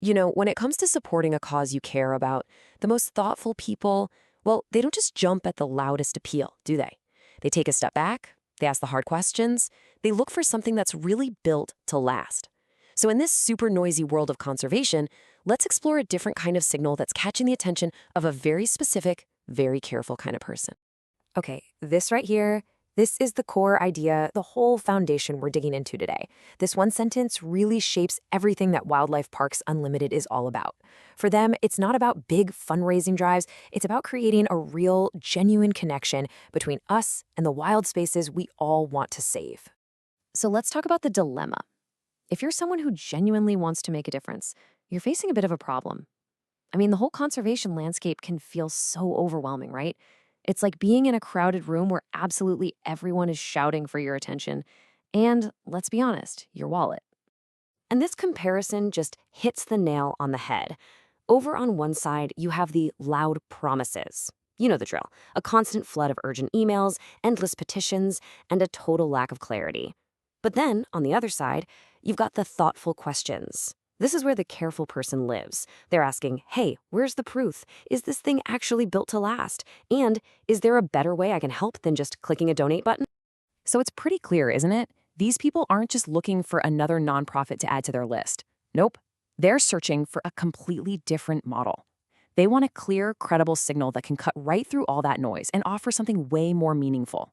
When it comes to supporting a cause you care about, the most thoughtful people, well, they don't just jump at the loudest appeal, do they? They take a step back, they ask the hard questions, they look for something that's really built to last. So in this super noisy world of conservation, let's explore a different kind of signal that's catching the attention of a very specific, very careful kind of person. Okay, this right here, this is the core idea, the whole foundation we're digging into today. This one sentence really shapes everything that Wildlife Parks Unlimited is all about. For them, it's not about big fundraising drives, it's about creating a real, genuine connection between us and the wild spaces we all want to save. So let's talk about the dilemma. If you're someone who genuinely wants to make a difference, you're facing a bit of a problem. I mean, the whole conservation landscape can feel so overwhelming, right? It's like being in a crowded room where absolutely everyone is shouting for your attention and, let's be honest, your wallet. And this comparison just hits the nail on the head. Over on one side, you have the loud promises. You know the drill. A constant flood of urgent emails, endless petitions, and a total lack of clarity. But then, on the other side, you've got the thoughtful questions. This is where the careful person lives. They're asking, hey, where's the proof? Is this thing actually built to last? And is there a better way I can help than just clicking a donate button? So it's pretty clear, isn't it? These people aren't just looking for another nonprofit to add to their list. Nope. They're searching for a completely different model. They want a clear, credible signal that can cut right through all that noise and offer something way more meaningful.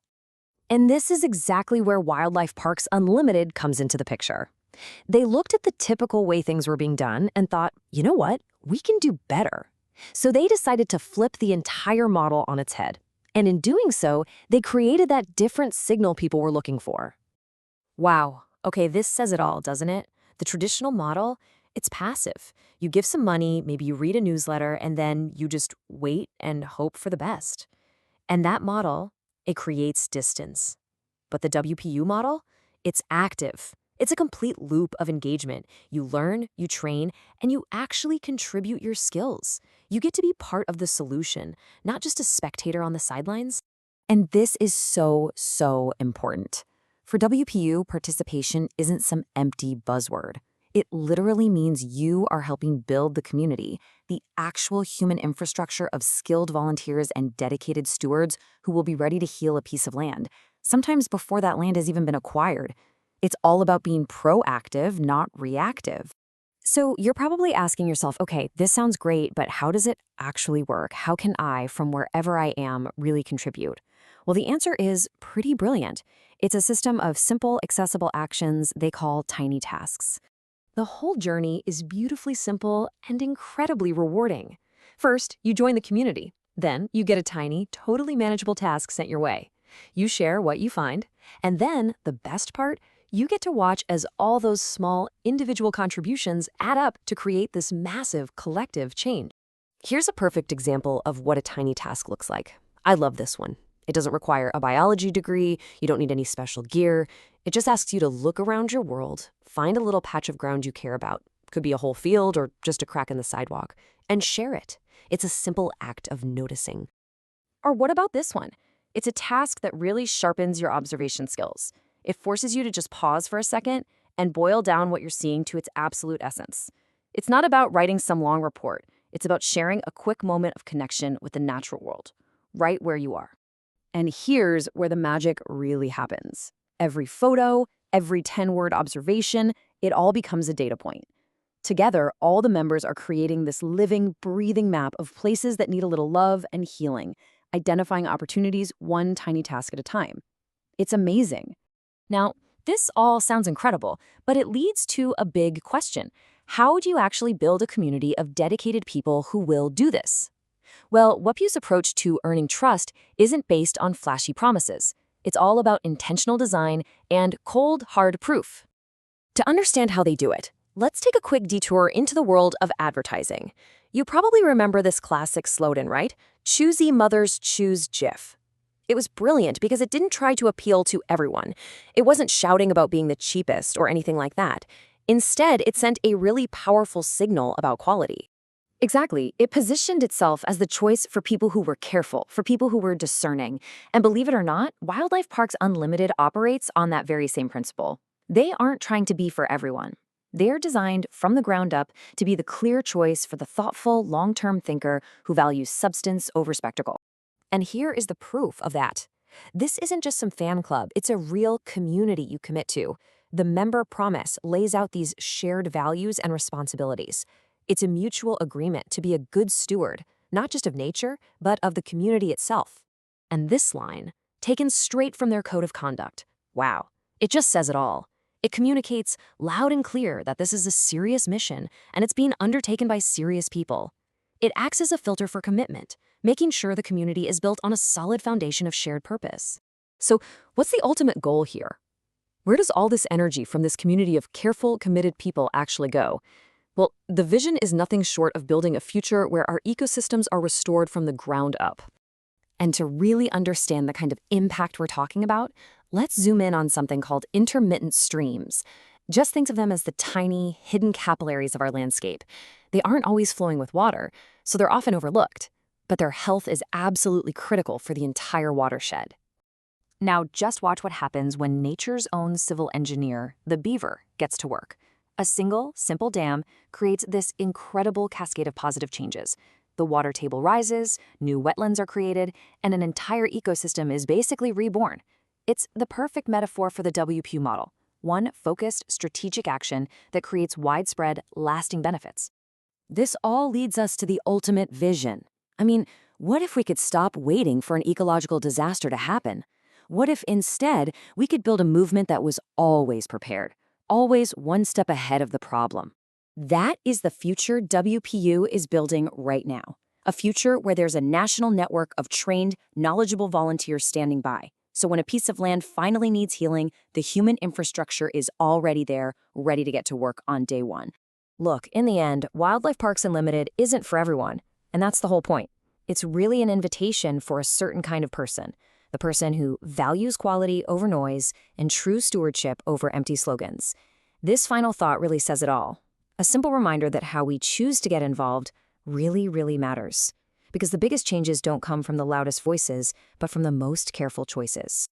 And this is exactly where Wildlife Parks Unlimited comes into the picture. They looked at the typical way things were being done and thought, you know what? We can do better. So they decided to flip the entire model on its head. And in doing so, they created that different signal people were looking for. Wow. Okay, this says it all, doesn't it? The traditional model, it's passive. You give some money, maybe you read a newsletter, and then you just wait and hope for the best. And that model, it creates distance. But the WPU model, it's active. It's a complete loop of engagement. You learn, you train, and you actually contribute your skills. You get to be part of the solution, not just a spectator on the sidelines. And this is so, so important. For WPU, participation isn't some empty buzzword. It literally means you are helping build the community, the actual human infrastructure of skilled volunteers and dedicated stewards who will be ready to heal a piece of land, sometimes before that land has even been acquired. It's all about being proactive, not reactive. So you're probably asking yourself, okay, this sounds great, but how does it actually work? How can I, from wherever I am, really contribute? Well, the answer is pretty brilliant. It's a system of simple, accessible actions they call tiny tasks. The whole journey is beautifully simple and incredibly rewarding. First, you join the community. Then you get a tiny, totally manageable task sent your way. You share what you find. And then, the best part, you get to watch as all those small, individual contributions add up to create this massive, collective change. Here's a perfect example of what a tiny task looks like. I love this one. It doesn't require a biology degree, you don't need any special gear. It just asks you to look around your world, find a little patch of ground you care about, could be a whole field or just a crack in the sidewalk, and share it. It's a simple act of noticing. Or what about this one? It's a task that really sharpens your observation skills. It forces you to just pause for a second and boil down what you're seeing to its absolute essence. It's not about writing some long report. It's about sharing a quick moment of connection with the natural world, right where you are. And here's where the magic really happens. Every photo, every 10-word observation, it all becomes a data point. Together, all the members are creating this living, breathing map of places that need a little love and healing, identifying opportunities one tiny task at a time. It's amazing. Now, this all sounds incredible, but it leads to a big question. How do you actually build a community of dedicated people who will do this? Well, WPU's approach to earning trust isn't based on flashy promises. It's all about intentional design and cold, hard proof. To understand how they do it, let's take a quick detour into the world of advertising. You probably remember this classic slogan, right? Choosy mothers choose Jif. It was brilliant because it didn't try to appeal to everyone. It wasn't shouting about being the cheapest or anything like that. Instead, it sent a really powerful signal about quality. Exactly. It positioned itself as the choice for people who were careful, for people who were discerning. And believe it or not, Wildlife Parks Unlimited operates on that very same principle. They aren't trying to be for everyone. They're designed from the ground up to be the clear choice for the thoughtful, long-term thinker who values substance over spectacle. And here is the proof of that. This isn't just some fan club, it's a real community you commit to. The member promise lays out these shared values and responsibilities. It's a mutual agreement to be a good steward, not just of nature, but of the community itself. And this line, taken straight from their code of conduct, wow, it just says it all. It communicates loud and clear that this is a serious mission and it's being undertaken by serious people. It acts as a filter for commitment, making sure the community is built on a solid foundation of shared purpose. So, what's the ultimate goal here? Where does all this energy from this community of careful, committed people actually go? Well, the vision is nothing short of building a future where our ecosystems are restored from the ground up. And to really understand the kind of impact we're talking about, let's zoom in on something called intermittent streams. Just think of them as the tiny, hidden capillaries of our landscape. They aren't always flowing with water, so they're often overlooked, but their health is absolutely critical for the entire watershed. Now just watch what happens when nature's own civil engineer, the beaver, gets to work. A single, simple dam creates this incredible cascade of positive changes. The water table rises, new wetlands are created, and an entire ecosystem is basically reborn. It's the perfect metaphor for the WPU model, one focused, strategic action that creates widespread, lasting benefits. This all leads us to the ultimate vision. I mean, what if we could stop waiting for an ecological disaster to happen? What if instead we could build a movement that was always prepared, always one step ahead of the problem? That is the future WPU is building right now. A future where there's a national network of trained, knowledgeable volunteers standing by. So when a piece of land finally needs healing, the human infrastructure is already there, ready to get to work on day one. Look, in the end, Wildlife Parks Unlimited isn't for everyone, and that's the whole point. It's really an invitation for a certain kind of person, the person who values quality over noise and true stewardship over empty slogans. This final thought really says it all. A simple reminder that how we choose to get involved really, really matters. Because the biggest changes don't come from the loudest voices, but from the most careful choices.